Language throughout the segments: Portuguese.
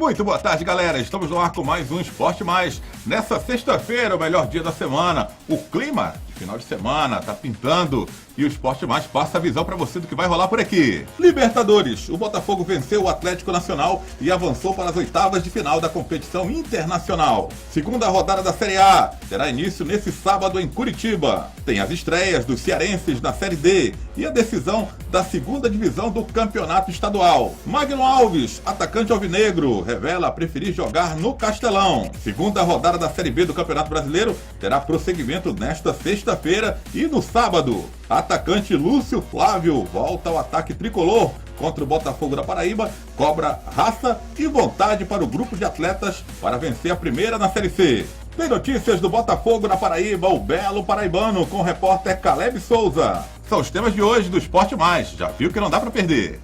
Muito boa tarde, galera. Estamos no ar com mais um Esporte Mais. Nessa sexta-feira, o melhor dia da semana. O clima de final de semana tá pintando e o Esporte Mais passa a visão para você do que vai rolar por aqui. Libertadores. O Botafogo venceu o Atlético Nacional e avançou para as oitavas de final da competição internacional. Segunda rodada da Série A terá início nesse sábado em Curitiba. Tem as estreias dos cearenses na Série D e a decisão da segunda divisão do campeonato estadual. Magno Alves, atacante alvinegro, revela preferir jogar no Castelão. Segunda rodada da Série B do Campeonato Brasileiro terá prosseguimento nesta sexta-feira e no sábado. Atacante Lúcio Flávio volta ao ataque tricolor contra o Botafogo da Paraíba, cobra raça e vontade para o grupo de atletas para vencer a primeira na Série C. Tem notícias do Botafogo na Paraíba, o Belo Paraibano, com o repórter Caleb Souza. São os temas de hoje do Esporte Mais. Já viu que não dá para perder.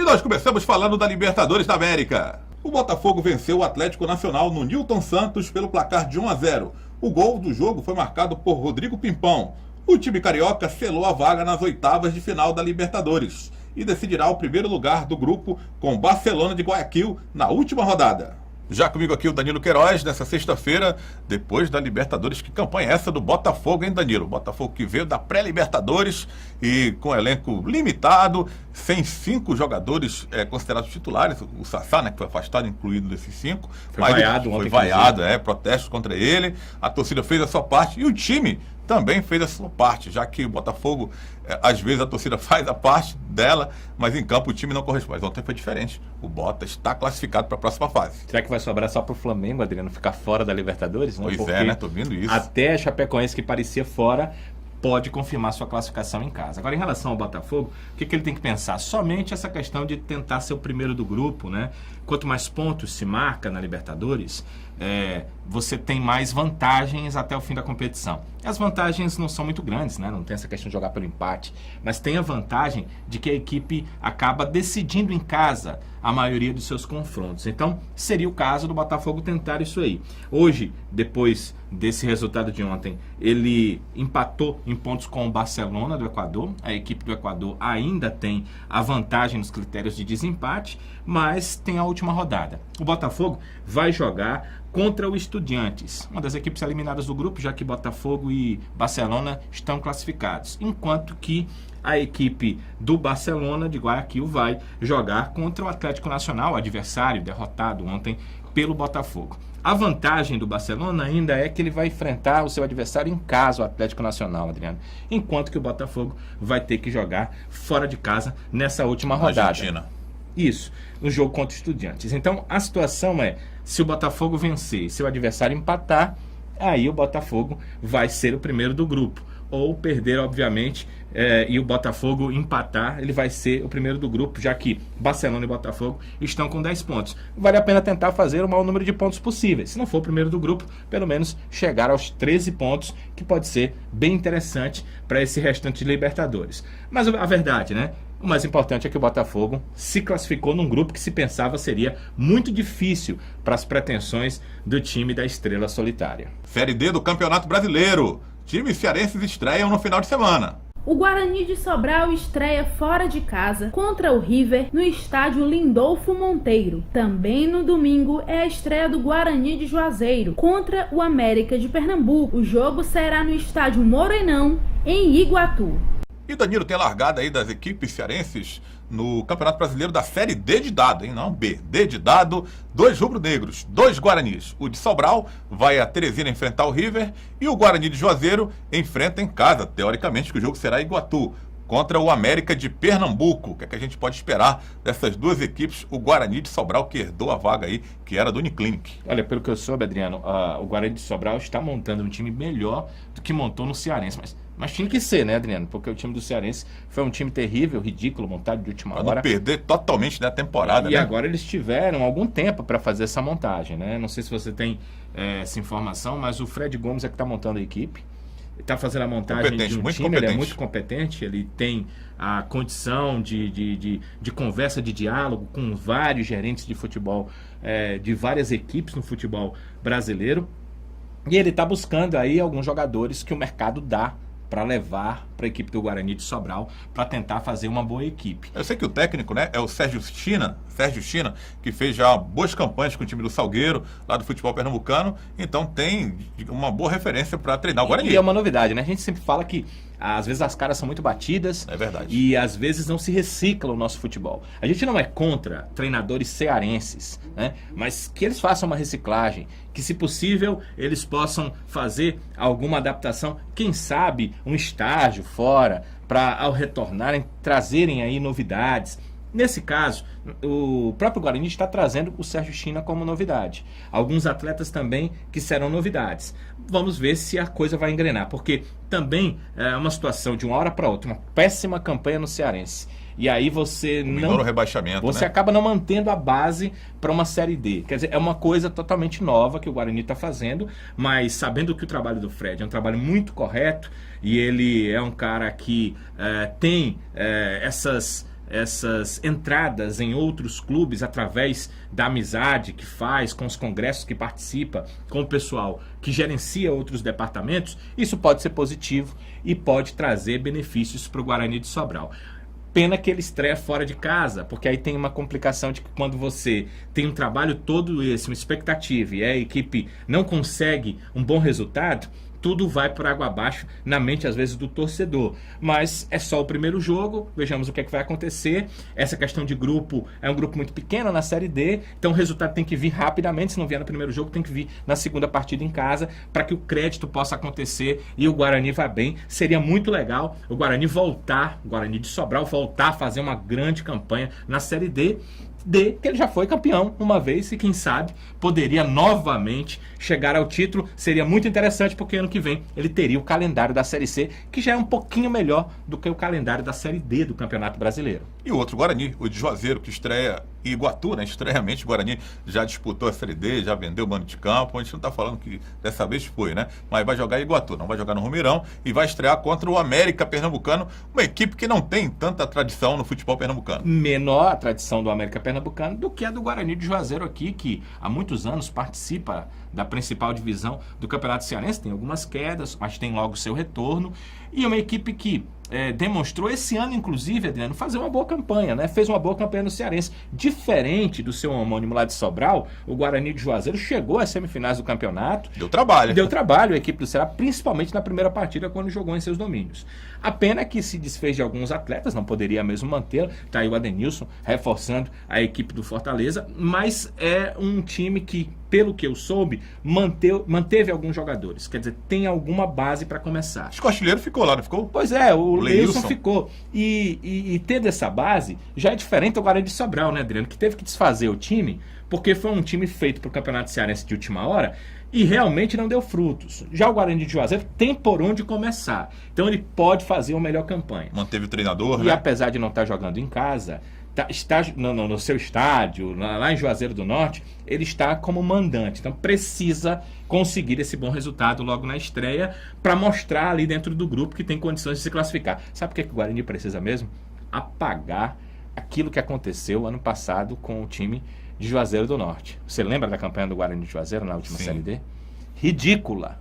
Nós começamos falando da Libertadores da América. O Botafogo venceu o Atlético Nacional no Newton Santos pelo placar de 1-0. O gol do jogo foi marcado por Rodrigo Pimpão. O time carioca selou a vaga nas oitavas de final da Libertadores e decidirá o primeiro lugar do grupo com o Barcelona de Guayaquil na última rodada. Já comigo aqui o Danilo Queiroz, nessa sexta-feira, depois da Libertadores. Que campanha é essa do Botafogo, hein, Danilo? Botafogo que veio da pré-Libertadores e com elenco limitado, sem 5 jogadores considerados titulares. O Sassá, né, que foi afastado, incluído desses 5. Foi vaiado ontem. Foi vaiado, protestos contra ele. A torcida fez a sua parte e o time também fez a sua parte, já que o Botafogo, às vezes a torcida faz a parte dela, mas em campo o time não corresponde. Mas ontem foi diferente. O Bota está classificado para a próxima fase. Será que vai sobrar só para o Flamengo, Adriano, ficar fora da Libertadores? Pois é, né? Tô vendo isso. Até a Chapecoense, que parecia fora, pode confirmar sua classificação em casa. Agora, em relação ao Botafogo, o que ele tem que pensar? Somente essa questão de tentar ser o primeiro do grupo, né? Quanto mais pontos se marca na Libertadores, você tem mais vantagens até o fim da competição. As vantagens não são muito grandes, né? Não tem essa questão de jogar pelo empate, mas tem a vantagem de que a equipe acaba decidindo em casa a maioria dos seus confrontos. Então, seria o caso do Botafogo tentar isso aí. Hoje, depois desse resultado de ontem, ele empatou em pontos com o Barcelona do Equador. A equipe do Equador ainda tem a vantagem nos critérios de desempate, mas tem a última rodada. O Botafogo vai jogar contra o Estudiantes, uma das equipes eliminadas do grupo, já que Botafogo e Barcelona estão classificados, enquanto que a equipe do Barcelona de Guayaquil vai jogar contra o Atlético Nacional, adversário derrotado ontem pelo Botafogo. A vantagem do Barcelona ainda é que ele vai enfrentar o seu adversário em casa, o Atlético Nacional, Adriano, enquanto que o Botafogo vai ter que jogar fora de casa nessa última rodada. Argentina. Isso, no jogo contra os Estudiantes. Então, a situação é, se o Botafogo vencer e seu adversário empatar, aí o Botafogo vai ser o primeiro do grupo. Ou perder, obviamente, e o Botafogo empatar, ele vai ser o primeiro do grupo, já que Barcelona e Botafogo estão com 10 pontos. Vale a pena tentar fazer o maior número de pontos possíveis. Se não for o primeiro do grupo, pelo menos chegar aos 13 pontos, que pode ser bem interessante para esse restante de Libertadores. Mas a verdade, né? O mais importante é que o Botafogo se classificou num grupo que se pensava seria muito difícil para as pretensões do time da Estrela Solitária. Série D do Campeonato Brasileiro. Times cearenses estreiam no final de semana. O Guarani de Sobral estreia fora de casa contra o River no estádio Lindolfo Monteiro. Também no domingo é a estreia do Guarani de Juazeiro contra o América de Pernambuco. O jogo será no estádio Morenão, em Iguatu. E Danilo, tem a largada aí das equipes cearenses no Campeonato Brasileiro da Série D de dado, hein? Não B. D de dado, 2 rubro-negros, 2 Guaranis. O de Sobral vai a Teresina enfrentar o River e o Guarani de Juazeiro enfrenta em casa, teoricamente, que o jogo será em Iguatu, contra o América de Pernambuco. O que é que a gente pode esperar dessas duas equipes? O Guarani de Sobral, que herdou a vaga aí, que era do Uniclinic. Olha, pelo que eu soube, Adriano, o Guarani de Sobral está montando um time melhor do que montou no Cearense, mas tinha que ser, né, Adriano? Porque o time do Cearense foi um time terrível, ridículo, montado de última hora. Para não perder totalmente da temporada, né? E agora eles tiveram algum tempo para fazer essa montagem, né? Não sei se você tem essa informação, mas o Fred Gomes é que está montando a equipe. está fazendo a montagem de um time, ele é muito competente, ele tem a condição de conversa, de diálogo com vários gerentes de futebol, de várias equipes no futebol brasileiro, e ele está buscando aí alguns jogadores que o mercado dá para levar para a equipe do Guarani de Sobral, para tentar fazer uma boa equipe. Eu sei que o técnico, né, é o Sérgio China, que fez já boas campanhas com o time do Salgueiro, lá do futebol pernambucano, então tem uma boa referência para treinar o Guarani. E é uma novidade, né? A gente sempre fala que às vezes as caras são muito batidas. É verdade. E às vezes não se recicla o nosso futebol. A gente não é contra treinadores cearenses, né? Mas que eles façam uma reciclagem, que se possível eles possam fazer alguma adaptação, quem sabe um estágio fora, para ao retornarem trazerem aí novidades. Nesse caso, o próprio Guarani está trazendo o Sérgio China como novidade. Alguns atletas também que serão novidades. Vamos ver se a coisa vai engrenar, porque também é uma situação de uma hora para outra, uma péssima campanha no Cearense. E aí você não rebaixamento, você né? acaba não mantendo a base para uma Série D. Quer dizer, é uma coisa totalmente nova que o Guarani está fazendo, mas sabendo que o trabalho do Fred é um trabalho muito correto, e ele é um cara que tem essas entradas em outros clubes através da amizade que faz com os congressos que participa, com o pessoal que gerencia outros departamentos, isso pode ser positivo e pode trazer benefícios para o Guarani de Sobral. Pena que ele estreia fora de casa, porque aí tem uma complicação de que quando você tem um trabalho todo esse, uma expectativa, e a equipe não consegue um bom resultado, tudo vai por água abaixo na mente, às vezes, do torcedor. Mas é só o primeiro jogo, vejamos o que é que vai acontecer. Essa questão de grupo é um grupo muito pequeno na Série D, então o resultado tem que vir rapidamente. Se não vier no primeiro jogo, tem que vir na segunda partida em casa, para que o crédito possa acontecer e o Guarani vá bem. Seria muito legal o Guarani de Sobral voltar a fazer uma grande campanha na Série D, que ele já foi campeão uma vez e quem sabe poderia novamente chegar ao título. Seria muito interessante, porque ano que vem ele teria o calendário da Série C, que já é um pouquinho melhor do que o calendário da Série D do Campeonato Brasileiro. E o outro Guarani, o de Juazeiro, que estreia em Iguatu, né? Estreamente, o Guarani já disputou a Série D, já vendeu o mando de campo. A gente não está falando que dessa vez foi, né? Mas vai jogar em Iguatu, não vai jogar no Romeirão, e vai estrear contra o América Pernambucano, uma equipe que não tem tanta tradição no futebol pernambucano. Menor a tradição do América Pernambucano do que a do Guarani de Juazeiro aqui, que há muitos anos participa da principal divisão do Campeonato Cearense. Tem algumas quedas, mas tem logo seu retorno. E é uma equipe que demonstrou esse ano, inclusive, Adriano, fazer uma boa campanha, né? Fez uma boa campanha no Cearense. Diferente do seu homônimo lá de Sobral, o Guarani de Juazeiro chegou às semifinais do campeonato. Deu trabalho a equipe do Ceará, principalmente na primeira partida, quando jogou em seus domínios. A pena que se desfez de alguns atletas, não poderia mesmo mantê-lo. Está aí o Adenilson reforçando a equipe do Fortaleza, mas é um time que, pelo que eu soube, manteve alguns jogadores. Quer dizer, tem alguma base para começar. Acho que o artilheiro ficou lá, não ficou? Pois é, o Leilson ficou. E tendo essa base, já é diferente do Guarani de Sobral, né, Adriano? Que teve que desfazer o time, porque foi um time feito para o Campeonato Cearense de última hora e realmente não deu frutos. Já o Guarani de Juazeiro tem por onde começar. Então ele pode fazer uma melhor campanha. Manteve o treinador, né? E apesar de não estar jogando em casa, está no seu estádio, lá em Juazeiro do Norte, ele está como mandante. Então precisa conseguir esse bom resultado logo na estreia para mostrar ali dentro do grupo que tem condições de se classificar. Sabe o que o Guarani precisa mesmo? Apagar aquilo que aconteceu ano passado com o time de Juazeiro do Norte. Você lembra da campanha do Guarani de Juazeiro na última Série D? Ridícula.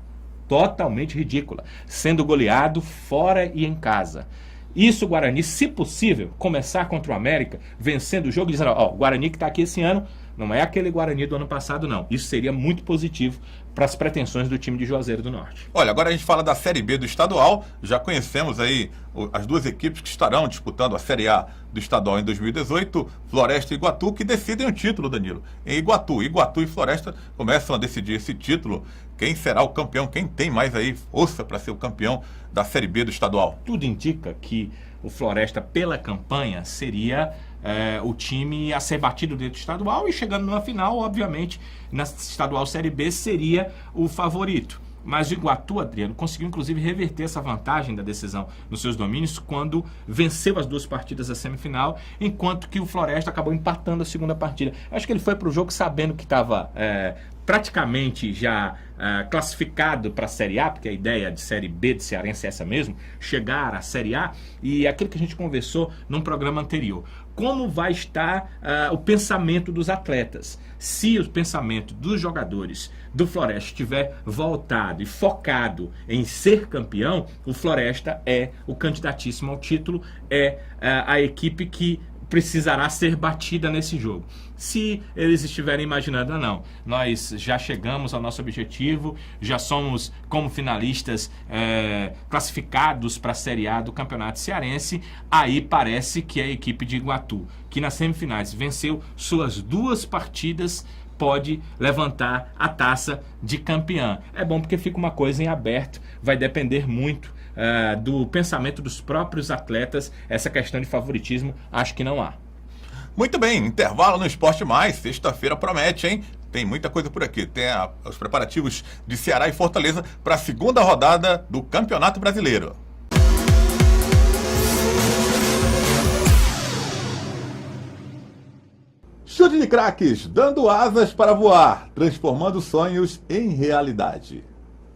Totalmente ridícula. Sendo goleado fora e em casa. Isso o Guarani, se possível, começar contra o América, vencendo o jogo, dizendo, ó, o Guarani que está aqui esse ano não é aquele Guarani do ano passado, não. Isso seria muito positivo para as pretensões do time de Juazeiro do Norte. Olha, agora a gente fala da Série B do estadual. Já conhecemos aí as duas equipes que estarão disputando a Série A do estadual em 2018, Floresta e Iguatu, que decidem o título, Danilo. Em Iguatu e Floresta começam a decidir esse título. Quem será o campeão? Quem tem mais aí força para ser o campeão da Série B do estadual? Tudo indica que o Floresta, pela campanha, seria o time a ser batido dentro do estadual, e chegando na final, obviamente, na estadual Série B, seria o favorito. Mas o Iguatu, Adriano, conseguiu inclusive reverter essa vantagem da decisão nos seus domínios quando venceu as 2 partidas da semifinal, enquanto que o Floresta acabou empatando a segunda partida. Acho que ele foi para o jogo sabendo que estava praticamente já classificado para a Série A, porque a ideia de Série B de Cearense é essa mesmo, chegar à Série A, e aquilo que a gente conversou num programa anterior. Como vai estar o pensamento dos atletas? Se o pensamento dos jogadores do Floresta estiver voltado e focado em ser campeão, o Floresta é o candidatíssimo ao título, é a equipe que precisará ser batida nesse jogo. Se eles estiverem imaginando, não, nós já chegamos ao nosso objetivo, já somos como finalistas classificados para a Série A do Campeonato Cearense, aí parece que a equipe de Iguatu, que nas semifinais venceu suas 2 partidas, pode levantar a taça de campeã. É bom porque fica uma coisa em aberto, vai depender muito do pensamento dos próprios atletas. Essa questão de favoritismo, acho que não há. Muito bem, intervalo no Esporte Mais, sexta-feira promete, hein? Tem muita coisa por aqui. Tem os preparativos de Ceará e Fortaleza para a segunda rodada do Campeonato Brasileiro. Chute de craques, dando asas para voar, transformando sonhos em realidade.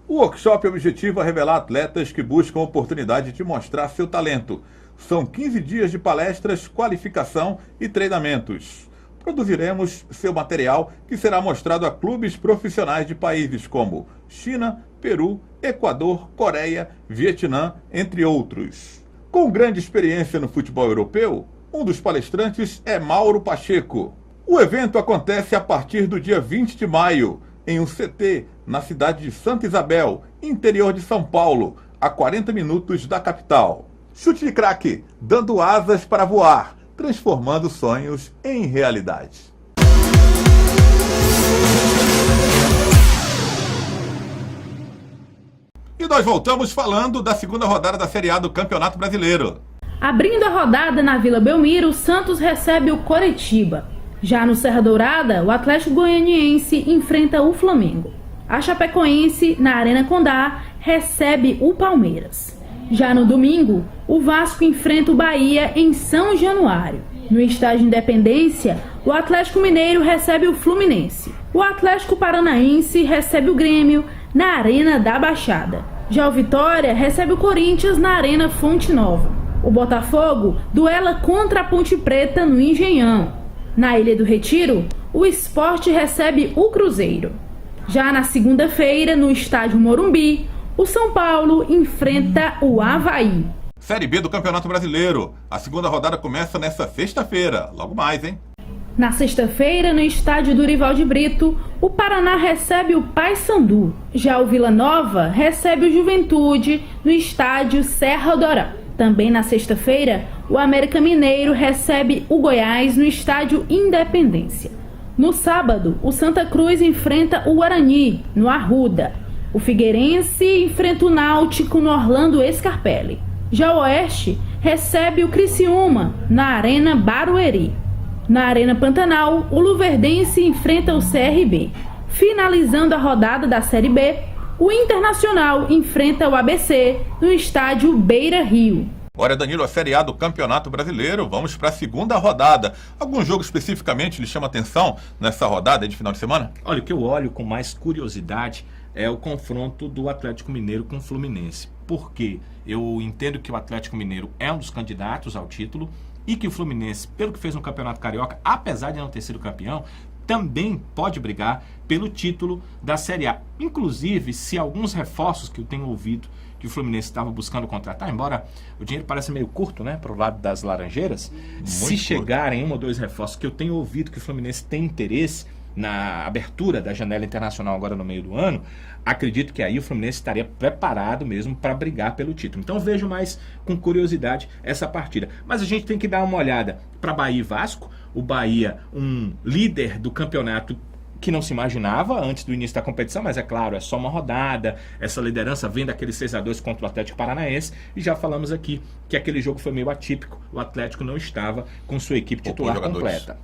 O workshop objetiva revelar atletas que buscam a oportunidade de mostrar seu talento. São 15 dias de palestras, qualificação e treinamentos. Produziremos seu material que será mostrado a clubes profissionais de países como China, Peru, Equador, Coreia, Vietnã, entre outros. Com grande experiência no futebol europeu, um dos palestrantes é Mauro Pacheco. O evento acontece a partir do dia 20 de maio, em um CT, na cidade de Santa Isabel, interior de São Paulo, a 40 minutos da capital. Chute de craque, dando asas para voar, transformando sonhos em realidade. E nós voltamos falando da segunda rodada da Série A do Campeonato Brasileiro. Abrindo a rodada na Vila Belmiro, o Santos recebe o Coritiba. Já no Serra Dourada, o Atlético Goianiense enfrenta o Flamengo. A Chapecoense, na Arena Condá, recebe o Palmeiras. Já no domingo, o Vasco enfrenta o Bahia em São Januário. No Estádio Independência, o Atlético Mineiro recebe o Fluminense. O Atlético Paranaense recebe o Grêmio na Arena da Baixada. Já o Vitória recebe o Corinthians na Arena Fonte Nova. O Botafogo duela contra a Ponte Preta no Engenhão. Na Ilha do Retiro, o Sport recebe o Cruzeiro. Já na segunda-feira, no Estádio Morumbi, o São Paulo enfrenta o Avaí. Série B do Campeonato Brasileiro. A segunda rodada começa nesta sexta-feira. Logo mais, hein? Na sexta-feira, no Estádio Dorival de Brito, o Paraná recebe o Paysandu. Já o Vila Nova recebe o Juventude no Estádio Serra Dourada. Também na sexta-feira, o América Mineiro recebe o Goiás no Estádio Independência. No sábado, o Santa Cruz enfrenta o Guarani, no Arruda. O Figueirense enfrenta o Náutico no Orlando Scarpelli. Já o Oeste recebe o Criciúma, na Arena Barueri. Na Arena Pantanal, o Luverdense enfrenta o CRB. Finalizando a rodada da Série B, o Internacional enfrenta o ABC no estádio Beira Rio. Olha, Danilo, a Série A do Campeonato Brasileiro, vamos para a segunda rodada. Algum jogo especificamente lhe chama atenção nessa rodada de final de semana? Olha, o que eu olho com mais curiosidade é o confronto do Atlético Mineiro com o Fluminense. Por quê? Eu entendo que o Atlético Mineiro é um dos candidatos ao título e que o Fluminense, pelo que fez no Campeonato Carioca, apesar de não ter sido campeão, também pode brigar pelo título da Série A. Inclusive, se alguns reforços que eu tenho ouvido que o Fluminense estava buscando contratar, embora o dinheiro pareça meio curto, né, para o lado das Laranjeiras, se chegarem 1 ou 2 reforços que eu tenho ouvido que o Fluminense tem interesse na abertura da janela internacional agora no meio do ano, acredito que aí o Fluminense estaria preparado mesmo para brigar pelo título. Então vejo mais com curiosidade essa partida. Mas a gente tem que dar uma olhada para Bahia e Vasco. O Bahia, um líder do campeonato que não se imaginava antes do início da competição, mas é claro, é só uma rodada, essa liderança vem daquele 6-2 contra o Atlético Paranaense, e já falamos aqui que aquele jogo foi meio atípico, o Atlético não estava com sua equipe titular completa.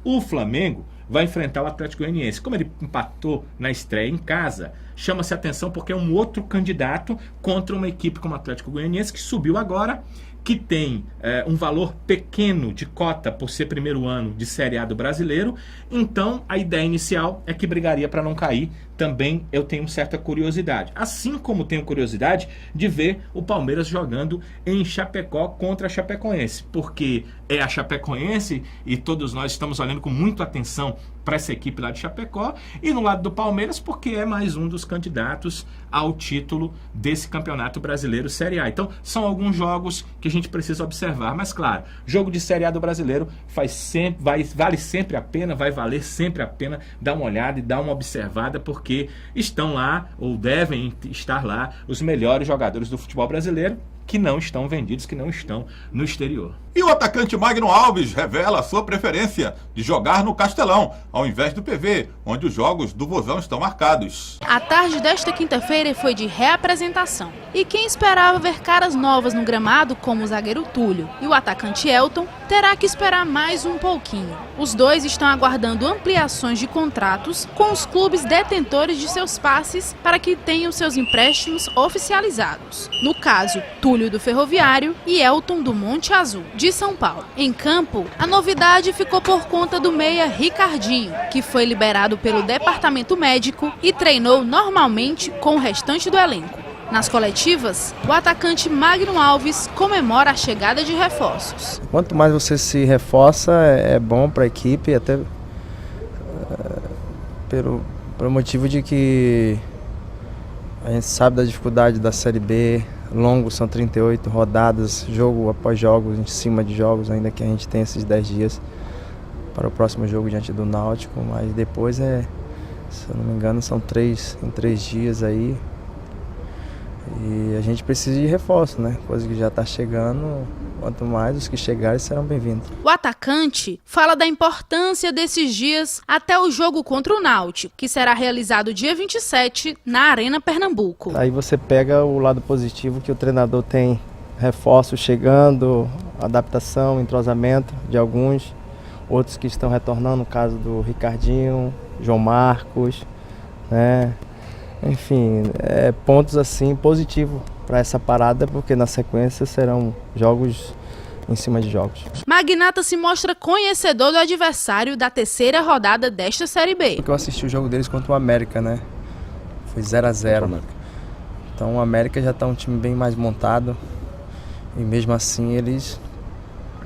O Flamengo vai enfrentar o Atlético Goianiense. Como ele empatou na estreia em casa, chama-se atenção porque é um outro candidato contra uma equipe como o Atlético Goianiense, que subiu agora, que tem um valor pequeno de cota por ser primeiro ano de Série A do brasileiro. Então, a ideia inicial é que brigaria para não cair. Também eu tenho certa curiosidade. Assim como tenho curiosidade de ver o Palmeiras jogando em Chapecó contra a Chapecoense, porque é a Chapecoense e todos nós estamos olhando com muita atenção para essa equipe lá de Chapecó, e no lado do Palmeiras porque é mais um dos candidatos ao título desse Campeonato Brasileiro Série A. Então, são alguns jogos que a gente precisa observar, mas claro, jogo de Série A do Brasileiro vale sempre a pena, vai valer sempre a pena dar uma olhada e dar uma observada, porque estão lá, ou devem estar lá, os melhores jogadores do futebol brasileiro, que não estão vendidos, que não estão no exterior. E o atacante Magno Alves revela a sua preferência de jogar no Castelão, ao invés do PV, onde os jogos do Vozão estão marcados. A tarde desta quinta-feira foi de reapresentação. E quem esperava ver caras novas no gramado, como o zagueiro Túlio e o atacante Elton, terá que esperar mais um pouquinho. Os dois estão aguardando ampliações de contratos com os clubes detentores de seus passes para que tenham seus empréstimos oficializados. No caso, Túlio do Ferroviário e Elton do Monte Azul, de São Paulo. Em campo, a novidade ficou por conta do meia Ricardinho, que foi liberado pelo departamento médico e treinou normalmente com o restante do elenco. Nas coletivas, o atacante Magno Alves comemora a chegada de reforços. Quanto mais você se reforça, é bom para a equipe, até pelo motivo de que a gente sabe da dificuldade da Série B, longo, são 38 rodadas, jogo após jogo, em cima de jogos, ainda que a gente tenha esses 10 dias para o próximo jogo diante do Náutico, mas depois se eu não me engano, são 3 dias aí. E a gente precisa de reforço, né? Coisa que já está chegando, quanto mais os que chegarem serão bem-vindos. O atacante fala da importância desses dias até o jogo contra o Náutico, que será realizado dia 27 na Arena Pernambuco. Aí você pega o lado positivo que o treinador tem reforços chegando, adaptação, entrosamento de alguns, outros que estão retornando, no caso do Ricardinho, João Marcos, né? Enfim, pontos assim positivos para essa parada, porque na sequência serão jogos em cima de jogos. Magnata se mostra conhecedor do adversário da terceira rodada desta Série B. Porque eu assisti o jogo deles contra o América, né? Foi 0-0. Então o América já está um time bem mais montado e mesmo assim eles,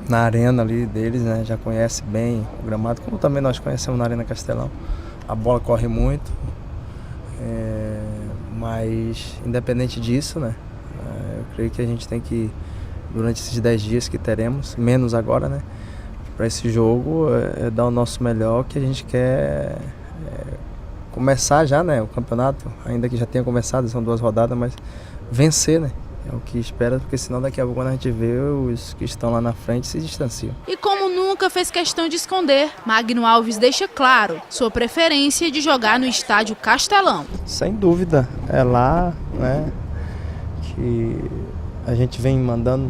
na arena ali deles, né, já conhecem bem o gramado, como também nós conhecemos na Arena Castelão. A bola corre muito. Mas independente disso, né, eu creio que a gente tem que, durante esses 10 dias que teremos, menos agora, né, para esse jogo, dar o nosso melhor, que a gente quer começar já, né, o campeonato, ainda que já tenha começado, são 2 rodadas, mas vencer, né. É o que espera, porque senão daqui a pouco quando a gente vê, os que estão lá na frente se distanciam. E como nunca fez questão de esconder, Magno Alves deixa claro sua preferência de jogar no estádio Castelão. Sem dúvida, é lá, né, que a gente vem mandando,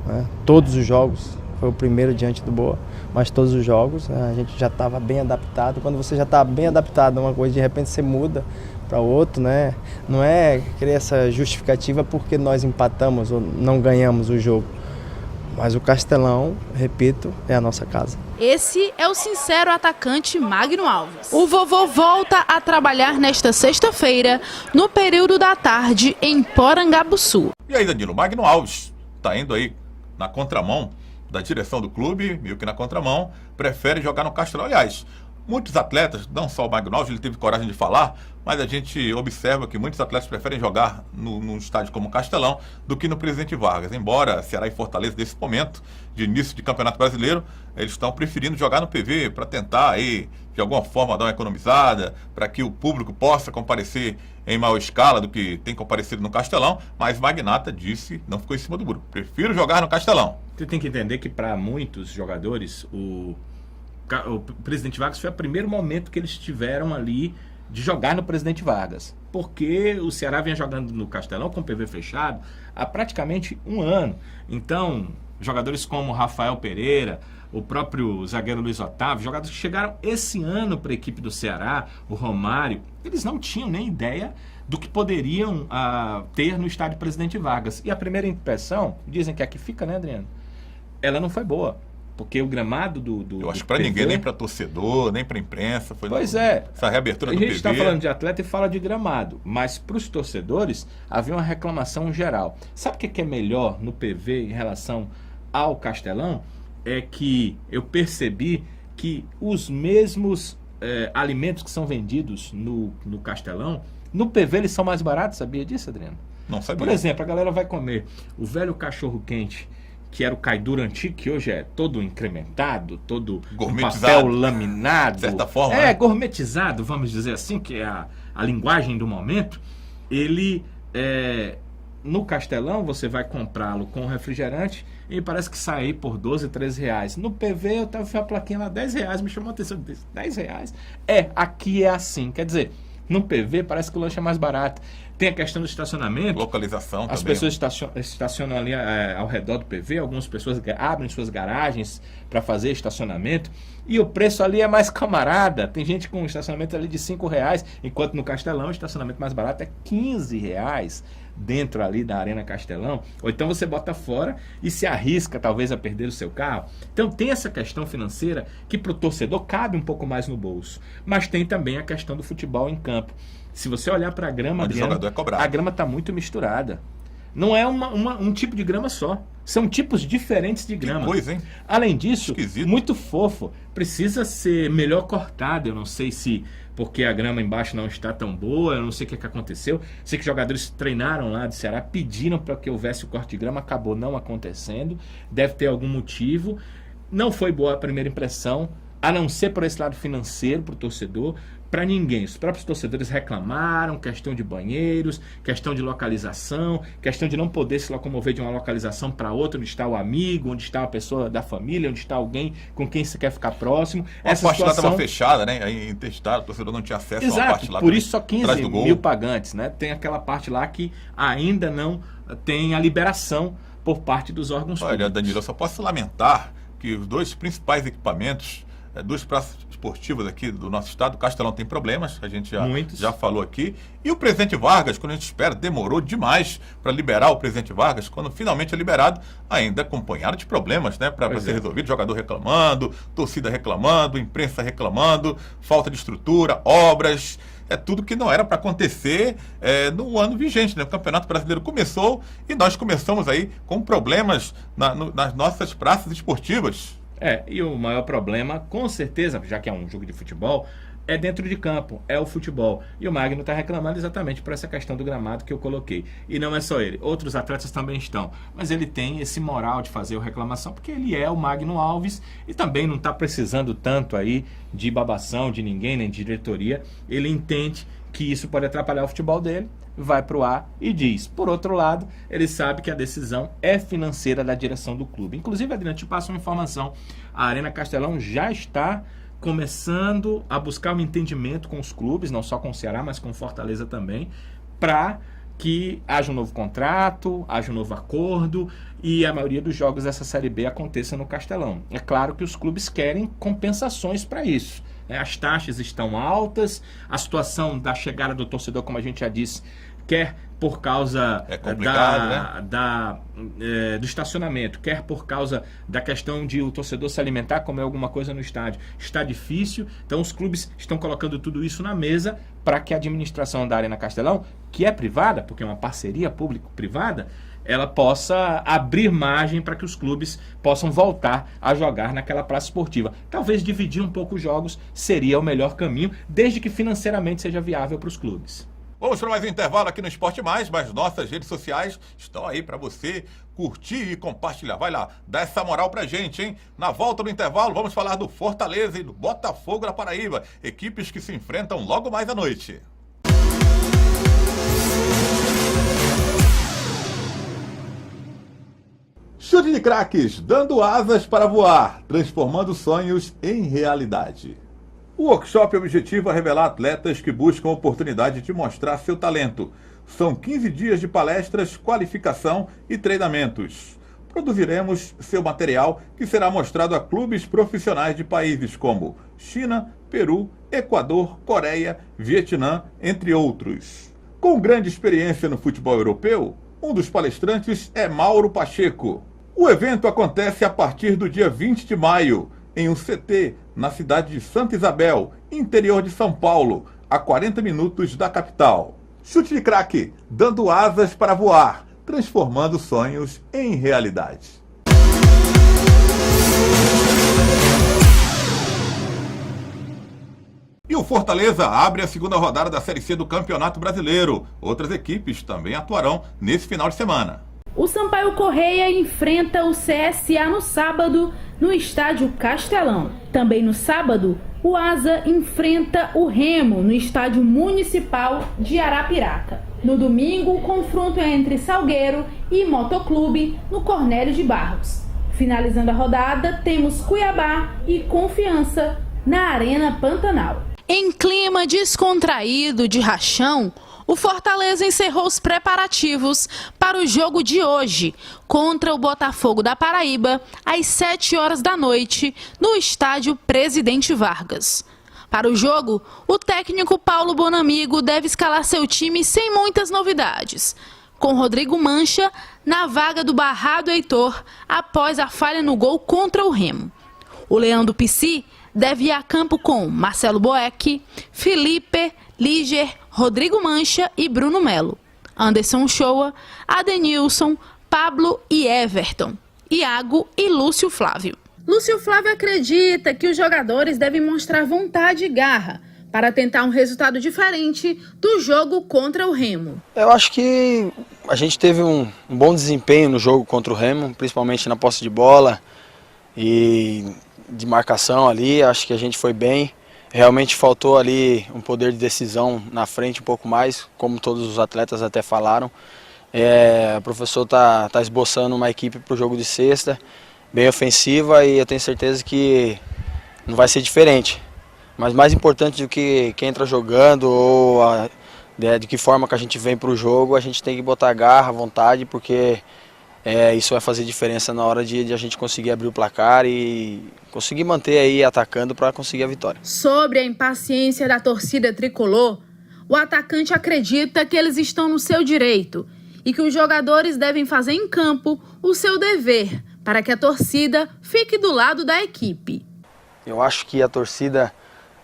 né, todos os jogos. Foi o primeiro diante do Boa, mas todos os jogos, né, a gente já estava bem adaptado. Quando você já está bem adaptado a uma coisa, de repente você muda para outro, né? Não é querer essa justificativa porque nós empatamos ou não ganhamos o jogo. Mas o Castelão, repito, é a nossa casa. Esse é o sincero atacante Magno Alves. O vovô volta a trabalhar nesta sexta-feira, no período da tarde, em Porangabuçu. E aí, Danilo, Magno Alves está indo aí na contramão da direção do clube, meio que na contramão, prefere jogar no Castelão. Aliás, muitos atletas, não só o Magno Alves, ele teve coragem de falar, mas a gente observa que muitos atletas preferem jogar num estádio como o Castelão do que no Presidente Vargas. Embora Ceará e Fortaleza, nesse momento de início de Campeonato Brasileiro, eles estão preferindo jogar no PV para tentar aí, de alguma forma, dar uma economizada, para que o público possa comparecer em maior escala do que tem comparecido no Castelão, mas Magnata disse, não ficou em cima do muro, prefiro jogar no Castelão. Você tem que entender que para muitos jogadores, o Presidente Vargas foi o primeiro momento que eles tiveram ali de jogar no Presidente Vargas, porque o Ceará vinha jogando no Castelão com o PV fechado há praticamente um ano. Então, jogadores como Rafael Pereira, o próprio zagueiro Luiz Otávio, jogadores que chegaram esse ano para a equipe do Ceará, o Romário, eles não tinham nem ideia do que poderiam ter no estádio Presidente Vargas. E a primeira impressão, dizem que aqui fica, né, Adriano? Ela não foi boa. Porque o gramado do Eu acho que para ninguém, nem para torcedor, nem para imprensa. Pois é. Essa reabertura do PV. A gente está falando de atleta e fala de gramado. Mas para os torcedores, havia uma reclamação geral. Sabe o que é melhor no PV em relação ao Castelão? É que eu percebi que os mesmos alimentos que são vendidos no Castelão, no PV eles são mais baratos, sabia disso, Adriano? Não sabia. Por exemplo, a galera vai comer o velho cachorro-quente, que era o caidura antigo, que hoje é todo incrementado, todo com papel laminado. De certa forma. É, gourmetizado, vamos dizer assim, que é a linguagem do momento. Ele, no Castelão, você vai comprá-lo com refrigerante e parece que sai por 12, 13 reais. No PV, eu tava vendo a plaquinha lá, 10 reais, me chamou a atenção, 10 reais. Aqui é assim, quer dizer, no PV parece que o lanche é mais barato. Tem a questão do estacionamento. Localização também. As pessoas estacionam ali ao redor do PV, algumas pessoas abrem suas garagens para fazer estacionamento. E o preço ali é mais camarada. Tem gente com estacionamento ali de R$5, enquanto no Castelão o estacionamento mais barato é R$15 dentro ali da Arena Castelão. Ou então você bota fora e se arrisca talvez a perder o seu carro. Então tem essa questão financeira que para o torcedor cabe um pouco mais no bolso. Mas tem também a questão do futebol em campo. Se você olhar para a grama, Adriano, a grama está muito misturada. Não é um tipo de grama só. São tipos diferentes de grama. Que coisa, hein? Além disso, esquisito. Muito fofo. Precisa ser melhor cortado. Eu não sei se porque a grama embaixo não está tão boa. Eu não sei o que aconteceu. Sei que jogadores treinaram lá de Ceará, pediram para que houvesse o corte de grama. Acabou não acontecendo. Deve ter algum motivo. Não foi boa a primeira impressão, a não ser por esse lado financeiro para o torcedor. Para ninguém. Os próprios torcedores reclamaram, questão de banheiros, questão de localização, questão de não poder se locomover de uma localização para outra, onde está o amigo, onde está a pessoa da família, onde está alguém com quem você quer ficar próximo. Essa parte lá estava fechada, né? Aí intestado, o torcedor não tinha acesso a uma parte lá. Por isso só 15 mil pagantes, né? Tem aquela parte lá que ainda não tem a liberação por parte dos órgãos públicos. Olha, Danilo, eu só posso lamentar que os dois principais equipamentos, duas praças esportivas aqui do nosso estado, o Castelão tem problemas, a gente já falou aqui, e o Presidente Vargas, quando a gente espera, demorou demais para liberar o Presidente Vargas, quando finalmente é liberado, ainda acompanhado de problemas, né, para ser resolvido, jogador reclamando, torcida reclamando, imprensa reclamando, falta de estrutura, obras, tudo que não era para acontecer no ano vigente, né? O Campeonato Brasileiro começou e nós começamos aí com problemas nas nossas praças esportivas. E o maior problema, com certeza, já que é um jogo de futebol, é dentro de campo, é o futebol. E o Magno está reclamando exatamente por essa questão do gramado que eu coloquei. E não é só ele, outros atletas também estão. Mas ele tem esse moral de fazer a reclamação, porque ele é o Magno Alves e também não está precisando tanto aí de babação de ninguém, nem de diretoria. Ele entende que isso pode atrapalhar o futebol dele, vai para o ar e diz. Por outro lado, ele sabe que a decisão é financeira da direção do clube. Inclusive, Adriano, te passo uma informação. A Arena Castelão já está começando a buscar um entendimento com os clubes, não só com o Ceará, mas com Fortaleza também, para que haja um novo contrato, haja um novo acordo e a maioria dos jogos dessa Série B aconteça no Castelão. É claro que os clubes querem compensações para isso. As taxas estão altas, a situação da chegada do torcedor, como a gente já disse, quer por causa do estacionamento, quer por causa da questão de o torcedor se alimentar, comer alguma coisa no estádio, está difícil. Então os clubes estão colocando tudo isso na mesa para que a administração da Arena Castelão, que é privada, porque é uma parceria público-privada, ela possa abrir margem para que os clubes possam voltar a jogar naquela praça esportiva. Talvez dividir um pouco os jogos seria o melhor caminho, desde que financeiramente seja viável para os clubes. Vamos para mais um intervalo aqui no Esporte Mais, mas nossas redes sociais estão aí para você curtir e compartilhar. Vai lá, dá essa moral pra gente, hein? Na volta do intervalo, vamos falar do Fortaleza e do Botafogo da Paraíba, equipes que se enfrentam logo mais à noite. Chute de craques, dando asas para voar, transformando sonhos em realidade. O workshop objetiva revelar atletas que buscam a oportunidade de mostrar seu talento. São 15 dias de palestras, qualificação e treinamentos. produziremos seu material que será mostrado a clubes profissionais de países como China, Peru, Equador, Coreia, Vietnã, entre outros. Com grande experiência no futebol europeu, um dos palestrantes é Mauro Pacheco. O evento acontece a partir do dia 20 de maio, em um CT, na cidade de Santa Isabel, interior de São Paulo, a 40 minutos da capital. Chute de craque, dando asas para voar, transformando sonhos em realidade. E o Fortaleza abre a segunda rodada da Série C do Campeonato Brasileiro. Outras equipes também atuarão nesse final de semana. O Sampaio Corrêa enfrenta o CSA no sábado no estádio Castelão. Também no sábado, o Asa enfrenta o Remo no estádio Municipal de Arapiraca. No domingo, o confronto é entre Salgueiro e Motoclube no Cornélio de Barros. Finalizando a rodada, temos Cuiabá e Confiança na Arena Pantanal. Em clima descontraído de rachão, o Fortaleza encerrou os preparativos para o jogo de hoje contra o Botafogo da Paraíba às 7 horas da noite no estádio Presidente Vargas. Para o jogo, o técnico Paulo Bonamigo deve escalar seu time sem muitas novidades, com Rodrigo Mancha na vaga do Barrado Heitor após a falha no gol contra o Remo. O Leão do Pici deve ir a campo com Marcelo Boeck, Felipe, Líger, Rodrigo Mancha e Bruno Melo, Anderson Shoa, Adenilson, Pablo e Everton, Iago e Lúcio Flávio. Lúcio Flávio acredita que os jogadores devem mostrar vontade e garra para tentar um resultado diferente do jogo contra o Remo. Eu acho que a gente teve um bom desempenho no jogo contra o Remo, principalmente na posse de bola e de marcação ali. Acho que a gente foi bem. Realmente faltou ali um poder de decisão na frente um pouco mais, como todos os atletas até falaram. O professor está esboçando uma equipe para o jogo de sexta, bem ofensiva, e eu tenho certeza que não vai ser diferente. Mas mais importante do que quem entra jogando ou de que forma que a gente vem para o jogo, a gente tem que botar garra, vontade, porque isso vai fazer diferença na hora de a gente conseguir abrir o placar e conseguir manter aí atacando para conseguir a vitória. Sobre a impaciência da torcida tricolor, o atacante acredita que eles estão no seu direito e que os jogadores devem fazer em campo o seu dever para que a torcida fique do lado da equipe. Eu acho que a torcida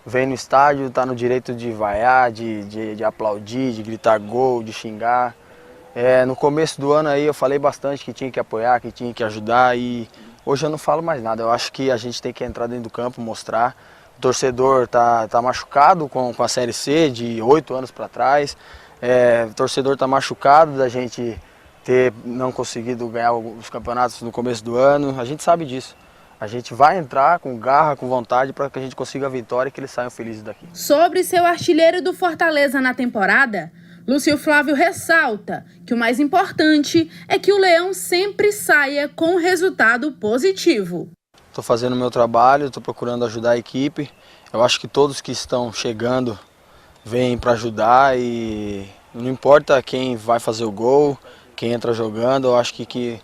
vem no estádio, está no direito de vaiar, de aplaudir, de gritar gol, de xingar. No começo do ano aí eu falei bastante que tinha que apoiar, que tinha que ajudar, e hoje eu não falo mais nada. Eu acho que a gente tem que entrar dentro do campo, mostrar. O torcedor tá machucado com a Série C de 8 anos para trás. O torcedor tá machucado da gente ter não conseguido ganhar os campeonatos no começo do ano. A gente sabe disso. A gente vai entrar com garra, com vontade, para que a gente consiga a vitória e que eles saiam felizes daqui. Sobre seu artilheiro do Fortaleza na temporada, Lúcio Flávio ressalta que o mais importante é que o Leão sempre saia com resultado positivo. Estou fazendo o meu trabalho, estou procurando ajudar a equipe. Eu acho que todos que estão chegando vêm para ajudar e não importa quem vai fazer o gol, quem entra jogando, eu acho que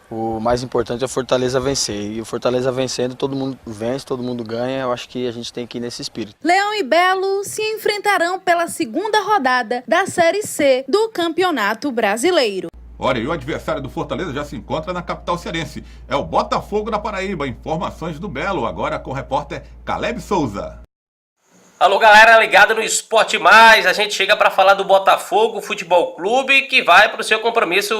o mais importante é o Fortaleza vencer. E o Fortaleza vencendo, todo mundo vence, todo mundo ganha. Eu acho que a gente tem que ir nesse espírito. Leão e Belo se enfrentarão pela segunda rodada da Série C do Campeonato Brasileiro. Olha, e o adversário do Fortaleza já se encontra na capital cearense. É o Botafogo da Paraíba. Informações do Belo, agora com o repórter Caleb Souza. Alô, galera ligada no Esporte Mais, a gente chega para falar do Botafogo Futebol Clube, que vai para o seu compromisso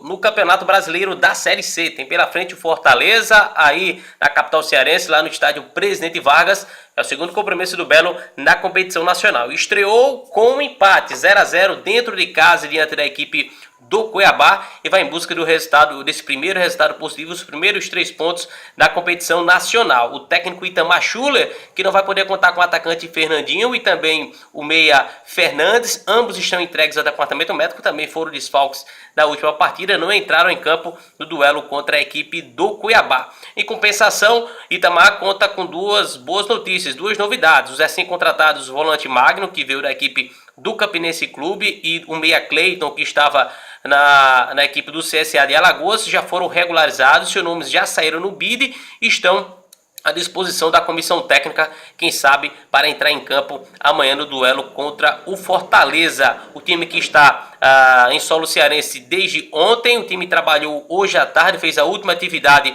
no Campeonato Brasileiro da Série C. Tem pela frente o Fortaleza, aí na capital cearense, lá no estádio Presidente Vargas. É o segundo compromisso do Belo na competição nacional. Estreou com um empate 0-0 dentro de casa diante da equipe do Cuiabá e vai em busca do resultado, desse primeiro resultado positivo, os primeiros 3 pontos da competição nacional. O técnico Itamar Schuller, que não vai poder contar com o atacante Fernandinho e também o meia Fernandes, ambos estão entregues ao departamento médico, também foram desfalques da última partida, não entraram em campo no duelo contra a equipe do Cuiabá. Em compensação, Itamar conta com 2 boas notícias. notícias, 2 novidades. Os recém-contratados, o volante Magno, que veio da equipe do Campinense Clube, e o meia Cleiton, que estava na equipe do CSA de Alagoas, já foram regularizados, seus nomes já saíram no BID e estão à disposição da comissão técnica, quem sabe, para entrar em campo amanhã no duelo contra o Fortaleza. O time que está em solo cearense desde ontem, o time trabalhou hoje à tarde, fez a última atividade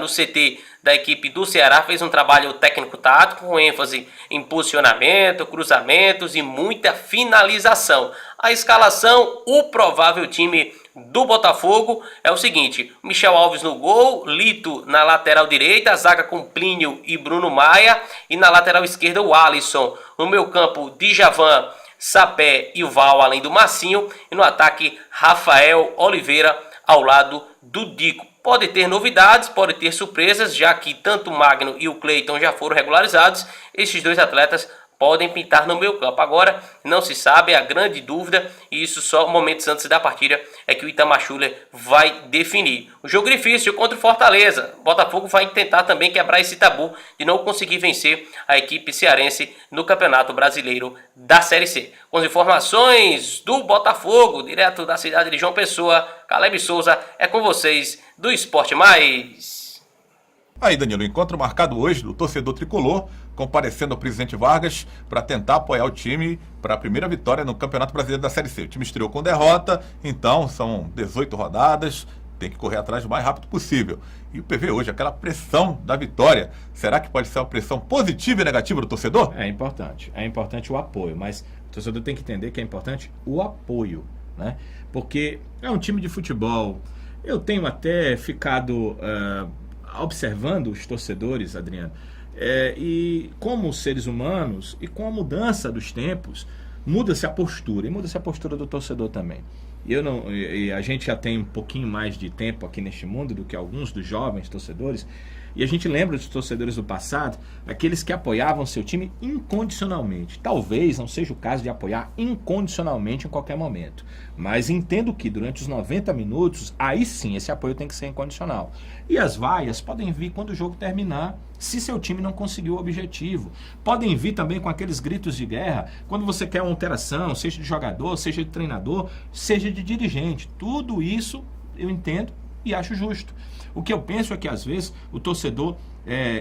no CT da equipe do Ceará, fez um trabalho técnico-tático com ênfase em posicionamento, cruzamentos e muita finalização. A escalação, o provável time do Botafogo é o seguinte: Michel Alves no gol, Lito na lateral direita, a zaga com Plínio e Bruno Maia, e na lateral esquerda o Alisson. No meio campo, Djavan, Sapé e o Val, além do Massinho, e no ataque Rafael Oliveira ao lado do Dico. Pode ter novidades, pode ter surpresas, já que tanto o Magno e o Cleiton já foram regularizados. Esses dois atletas podem pintar no meio campo. Agora, não se sabe, a grande dúvida, e isso só momentos antes da partida, é que o Itamar Schuller vai definir. O jogo difícil contra o Fortaleza. O Botafogo vai tentar também quebrar esse tabu de não conseguir vencer a equipe cearense no Campeonato Brasileiro da Série C. Com as informações do Botafogo, direto da cidade de João Pessoa, Caleb Souza, é com vocês do Esporte Mais. Aí, Danilo, encontro marcado hoje do torcedor tricolor, comparecendo ao presidente Vargas para tentar apoiar o time para a primeira vitória no Campeonato Brasileiro da Série C. O time estreou com derrota, então são 18 rodadas, tem que correr atrás o mais rápido possível. E o PV hoje, aquela pressão da vitória, será que pode ser uma pressão positiva e negativa do torcedor? É importante o apoio, mas o torcedor tem que entender que é importante o apoio, né? Porque é um time de futebol. Eu tenho até ficado observando os torcedores, Adriano, e como seres humanos e com a mudança dos tempos, muda-se a postura, e muda-se a postura do torcedor também. E a gente já tem um pouquinho mais de tempo aqui neste mundo do que alguns dos jovens torcedores, e a gente lembra dos torcedores do passado, aqueles que apoiavam seu time incondicionalmente. Talvez não seja o caso de apoiar incondicionalmente em qualquer momento, mas entendo que durante os 90 minutos, aí sim, esse apoio tem que ser incondicional. E as vaias podem vir quando o jogo terminar, se seu time não conseguiu o objetivo. Podem vir também com aqueles gritos de guerra, quando você quer uma alteração, seja de jogador, seja de treinador, seja de dirigente. Tudo isso eu entendo e acho justo. O que eu penso é que às vezes o torcedor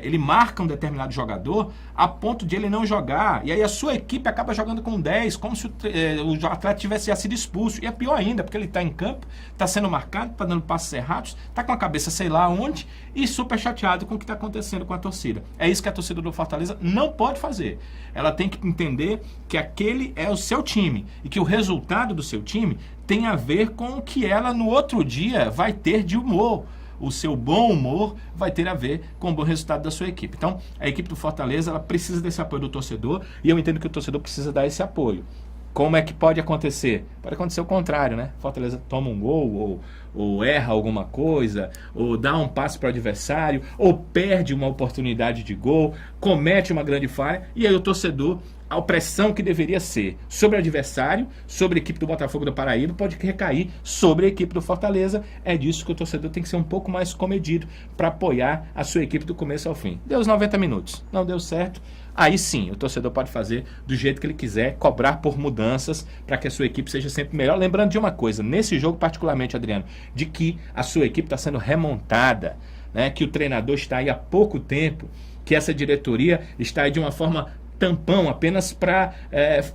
ele marca um determinado jogador a ponto de ele não jogar, e aí a sua equipe acaba jogando com 10, como se o atleta tivesse já sido expulso. E é pior ainda, porque ele está em campo, está sendo marcado, está dando passos errados, está com a cabeça sei lá onde, e super chateado com o que está acontecendo com a torcida. É isso que a torcida do Fortaleza não pode fazer. Ela tem que entender que aquele é o seu time, e que o resultado do seu time tem a ver com o que ela no outro dia vai ter de humor. O seu bom humor vai ter a ver com o bom resultado da sua equipe. Então, a equipe do Fortaleza, ela precisa desse apoio do torcedor, e eu entendo que o torcedor precisa dar esse apoio. Como é que pode acontecer? Pode acontecer o contrário, né? Fortaleza toma um gol, ou erra alguma coisa, ou dá um passe para o adversário, ou perde uma oportunidade de gol, comete uma grande falha, e aí o torcedor, a pressão que deveria ser sobre o adversário, sobre a equipe do Botafogo da Paraíba, pode recair sobre a equipe do Fortaleza. É disso que o torcedor tem que ser um pouco mais comedido para apoiar a sua equipe do começo ao fim. Deu os 90 minutos, não deu certo, aí sim o torcedor pode fazer do jeito que ele quiser, cobrar por mudanças para que a sua equipe seja sempre melhor. Lembrando de uma coisa, nesse jogo particularmente, Adriano, de que a sua equipe está sendo remontada, né? Que o treinador está aí há pouco tempo, que essa diretoria está aí de uma forma tampão apenas para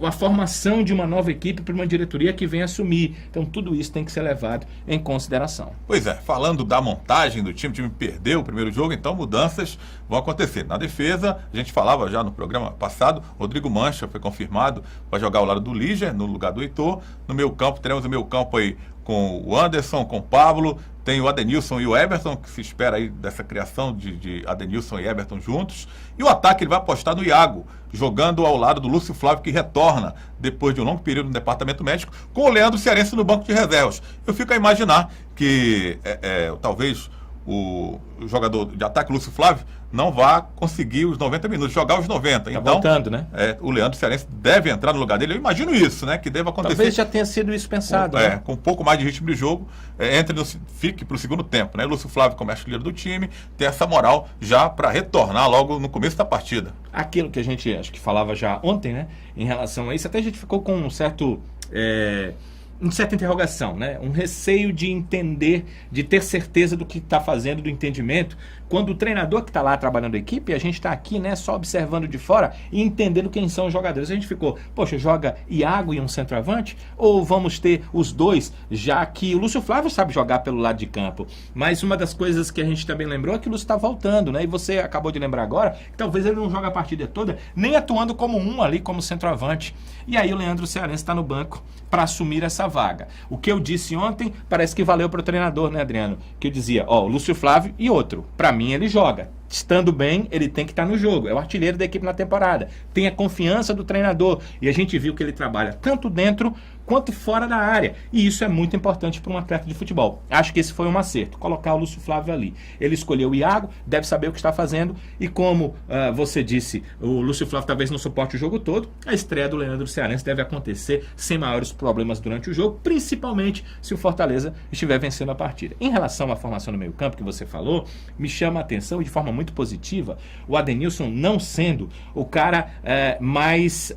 a formação de uma nova equipe, para uma diretoria que vem assumir. Então tudo isso tem que ser levado em consideração. Pois é, falando da montagem do time, o time perdeu o primeiro jogo, então mudanças vão acontecer. Na defesa, a gente falava já no programa passado, Rodrigo Mancha foi confirmado para jogar ao lado do Líger, no lugar do Heitor. No meio campo, teremos o meio campo aí com o Anderson, com o Pablo, tem o Adenilson e o Everton, que se espera aí dessa criação de Adenilson e Everton juntos. E o ataque ele vai apostar no Iago, jogando ao lado do Lúcio Flávio, que retorna depois de um longo período no departamento médico, com o Leandro Cearense no banco de reservas. Eu fico a imaginar que talvez o jogador de ataque, Lúcio Flávio, não vá conseguir os 90 minutos, jogar os 90. Tá Então, voltando, né? o Leandro Cearense deve entrar no lugar dele. Eu imagino isso, né? Que deva acontecer. Talvez já tenha sido isso pensado. né? Com um pouco mais de ritmo de jogo, fique para o segundo tempo, né? Lúcio Flávio como artilheiro do time, tem essa moral já para retornar logo no começo da partida. Aquilo que a gente acho que falava já ontem, né? Em relação a isso, até a gente ficou com uma certa interrogação, né? Um receio de entender, de ter certeza do que está fazendo, do entendimento. Quando o treinador que está lá trabalhando a equipe, a gente está aqui, né, só observando de fora e entendendo quem são os jogadores. A gente ficou, poxa, joga Iago e um centroavante? Ou vamos ter os dois, já que o Lúcio Flávio sabe jogar pelo lado de campo. Mas uma das coisas que a gente também lembrou é que o Lúcio está voltando, né? E você acabou de lembrar agora que talvez ele não jogue a partida toda, nem atuando como um ali, como centroavante. E aí o Leandro Cearense está no banco para assumir essa vaga. O que eu disse ontem parece que valeu para o treinador, né, Adriano? Que eu dizia, o Lúcio Flávio e outro. Para mim, ele joga. Estando bem, ele tem que estar no jogo. É o artilheiro da equipe na temporada. Tem a confiança do treinador. E a gente viu que ele trabalha tanto dentro quanto fora da área. E isso é muito importante para um atleta de futebol. Acho que esse foi um acerto, colocar o Lúcio Flávio ali. Ele escolheu o Iago, deve saber o que está fazendo. E como você disse, o Lúcio Flávio talvez não suporte o jogo todo, a estreia do Leandro Cearense deve acontecer sem maiores problemas durante o jogo, principalmente se o Fortaleza estiver vencendo a partida. Em relação à formação no meio-campo que você falou, me chama a atenção de forma muito positiva o Adenilson não sendo o cara mais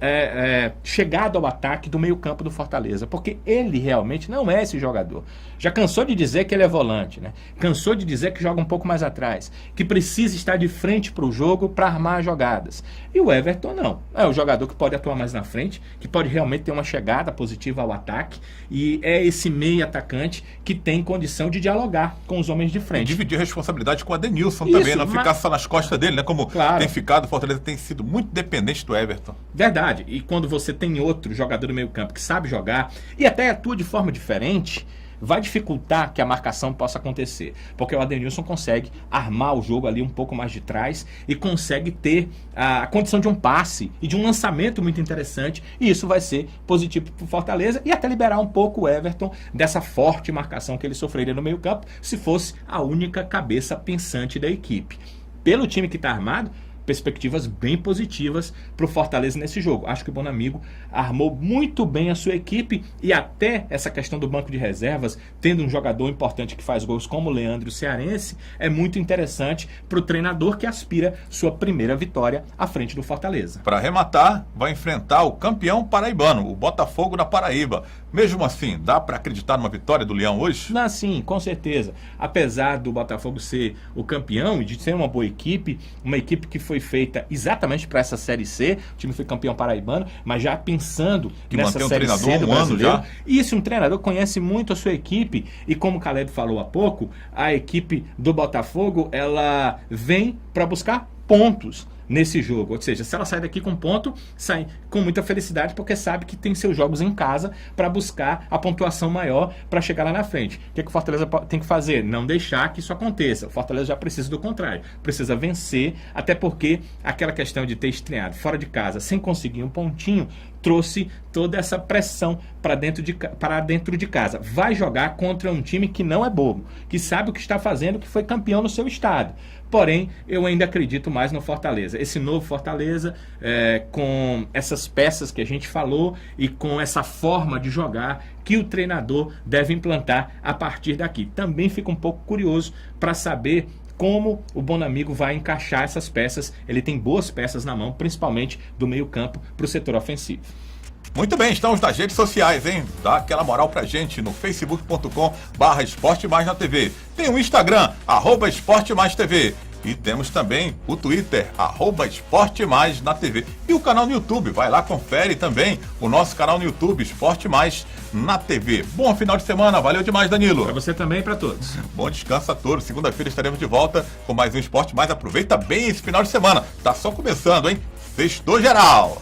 chegado ao ataque do meio-campo do Fortaleza, porque ele realmente não é esse jogador. Já cansou de dizer que ele é volante, né? Cansou de dizer que joga um pouco mais atrás, que precisa estar de frente para o jogo para armar jogadas. E o Everton não. É o jogador que pode atuar mais na frente, que pode realmente ter uma chegada positiva ao ataque, e é esse meio atacante que tem condição de dialogar com os homens de frente. E dividir a responsabilidade com o Adenilson também, não ficar só nas costas dele, né? Como claro, tem ficado, o Fortaleza tem sido muito dependente do Everton. Verdade. E quando você tem outro jogador do meio campo que sabe jogar e até atua de forma diferente, vai dificultar que a marcação possa acontecer, porque o Adenilson consegue armar o jogo ali um pouco mais de trás e consegue ter a condição de um passe e de um lançamento muito interessante, e isso vai ser positivo para o Fortaleza e até liberar um pouco o Everton dessa forte marcação que ele sofreria no meio campo se fosse a única cabeça pensante da equipe. Pelo time que está armado, perspectivas bem positivas para o Fortaleza nesse jogo. Acho que o Bonamigo armou muito bem a sua equipe e até essa questão do banco de reservas, tendo um jogador importante que faz gols como o Leandro Cearense, é muito interessante para o treinador que aspira sua primeira vitória à frente do Fortaleza. Para arrematar, vai enfrentar o campeão paraibano, o Botafogo da Paraíba. Mesmo assim, dá para acreditar numa vitória do Leão hoje? Não, sim, com certeza. Apesar do Botafogo ser o campeão e de ser uma boa equipe, uma equipe que foi feita exatamente para essa Série C, o time foi campeão paraibano, mas já pensando que nessa Série C do brasileiro. Isso, um treinador conhece muito a sua equipe e, como o Caleb falou há pouco, a equipe do Botafogo, ela vem para buscar pontos nesse jogo, ou seja, se ela sai daqui com ponto, sai com muita felicidade porque sabe que tem seus jogos em casa para buscar a pontuação maior para chegar lá na frente. O que o Fortaleza tem que fazer? Não deixar que isso aconteça. O Fortaleza já precisa do contrário, precisa vencer, até porque aquela questão de ter estreado fora de casa sem conseguir um pontinho trouxe toda essa pressão para dentro de casa. Vai jogar contra um time que não é bobo, que sabe o que está fazendo, que foi campeão no seu estado. Porém, eu ainda acredito mais no Fortaleza. Esse novo Fortaleza, com essas peças que a gente falou e com essa forma de jogar que o treinador deve implantar a partir daqui. Também fico um pouco curioso para saber como o Bonamigo vai encaixar essas peças. Ele tem boas peças na mão, principalmente do meio campo para o setor ofensivo. Muito bem, estamos nas redes sociais, hein? Dá aquela moral pra gente no facebook.com/Esporte Mais na TV. Tem o Instagram, @Esporte Mais TV. E temos também o Twitter, @Esporte Mais na TV. E o canal no YouTube, vai lá, confere também o nosso canal no YouTube, Esporte Mais na TV. Bom final de semana, valeu demais, Danilo. Para você também e para todos. Bom descanso a todos, segunda-feira estaremos de volta com mais um Esporte Mais. Aproveita bem esse final de semana, tá só começando, hein? Sextou geral.